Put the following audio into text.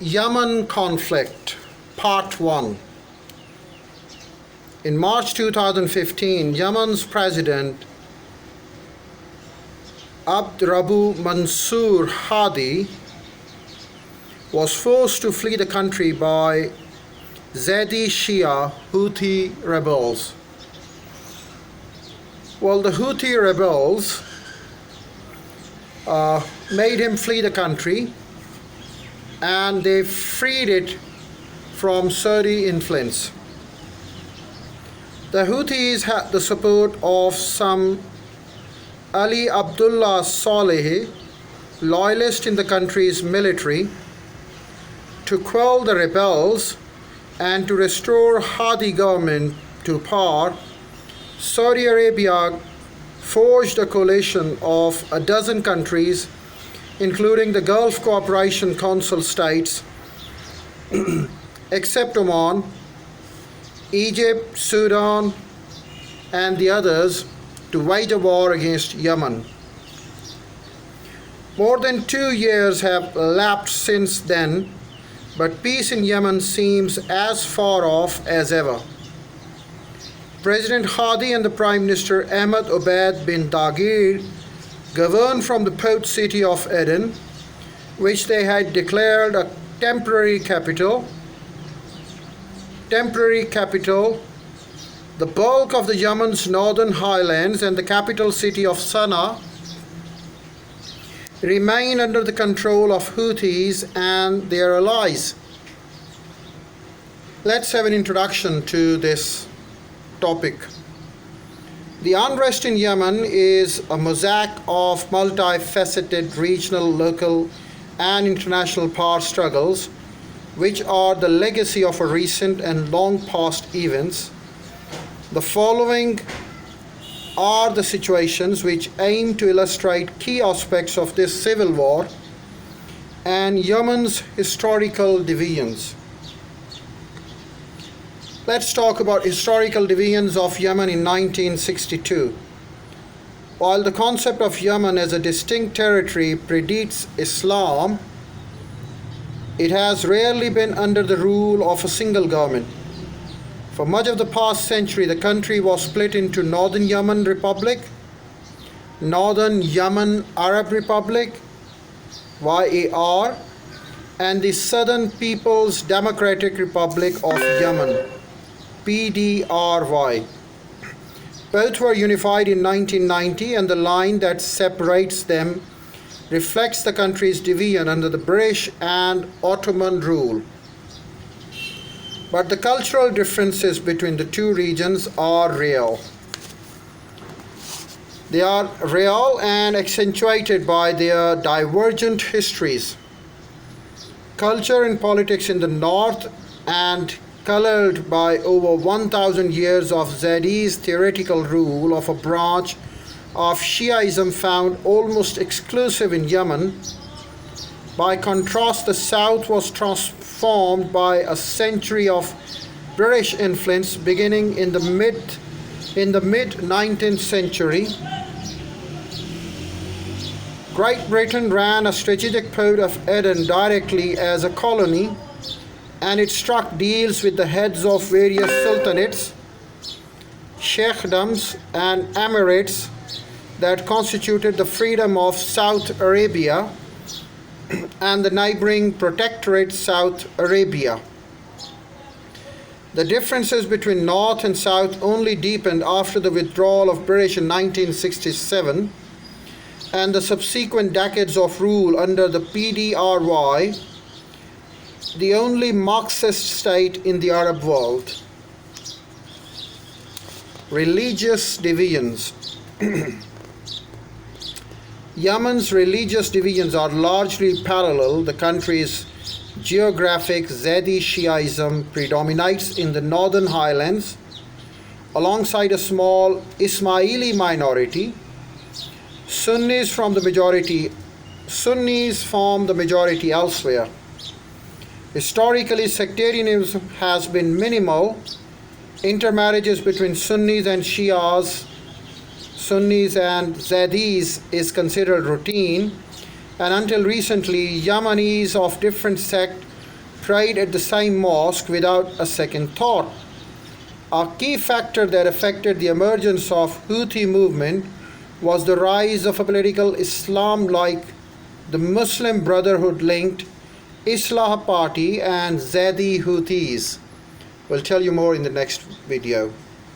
Yemen Conflict, Part 1. In March 2015, Yemen's President Abdrabbu Mansour Hadi was forced to flee the country by Zaidi Shia Houthi rebels. Well, the Houthi rebels made him flee the country, and they freed it from Saudi influence. The Houthis had the support of some Ali Abdullah Saleh, loyalist in the country's military, to quell the rebels and to restore Hadi government to power. Saudi Arabia forged a coalition of a dozen countries, including the Gulf Cooperation Council states, except Oman, Egypt, Sudan, and the others, to wage a war against Yemen. More than 2 years have elapsed since then, but peace in Yemen seems as far off as ever. President Hadi and the Prime Minister Ahmed Obaid bin Dagir govern from the port city of Aden, which they had declared a temporary capital. The bulk of the Yemen's northern highlands and the capital city of Sana'a remain under the control of Houthis and their allies. Let's have an introduction to this topic. The unrest in Yemen is a mosaic of multifaceted regional, local, and international power struggles, which are the legacy of a recent and long past events. The following are the situations which aim to illustrate key aspects of this civil war and Yemen's historical divisions. Let's talk about historical divisions of Yemen in 1962. While the concept of Yemen as a distinct territory predates Islam, it has rarely been under the rule of a single government. For much of the past century, the country was split into Northern Yemen Republic, Northern Yemen Arab Republic, YAR, and the Southern People's Democratic Republic of Yemen, PDRY. Both were unified in 1990, and the line that separates them reflects the country's division under the British and Ottoman rule. But the cultural differences between the two regions are real. They are real and accentuated by their divergent histories. Culture and politics in the north, and colored by over 1,000 years of Zaidi's theoretical rule of a branch of Shiaism found almost exclusive in Yemen. By contrast, the south was transformed by a century of British influence beginning in the mid 19th century. Great Britain ran a strategic port of Aden directly as a colony, and it struck deals with the heads of various sultanates, sheikhdoms, and emirates that constituted the freedom of South Arabia and the neighboring protectorate South Arabia. The differences between North and South only deepened after the withdrawal of British in 1967 and the subsequent decades of rule under the PDRY, the only Marxist state in the Arab world. Religious divisions. Yemen's religious divisions are largely parallel. The country's geographic Zaidi Shiaism predominates in the northern highlands, alongside a small Ismaili minority. Sunnis form the majority elsewhere. Historically, sectarianism has been minimal. Intermarriages between Sunnis and Shias, Sunnis and Zaidis is considered routine, and until recently, Yemenis of different sect prayed at the same mosque without a second thought. A key factor that affected the emergence of Houthi movement was the rise of a political Islam like the Muslim Brotherhood linked Islah Party and Zaidi Houthis. We'll tell you more in the next video.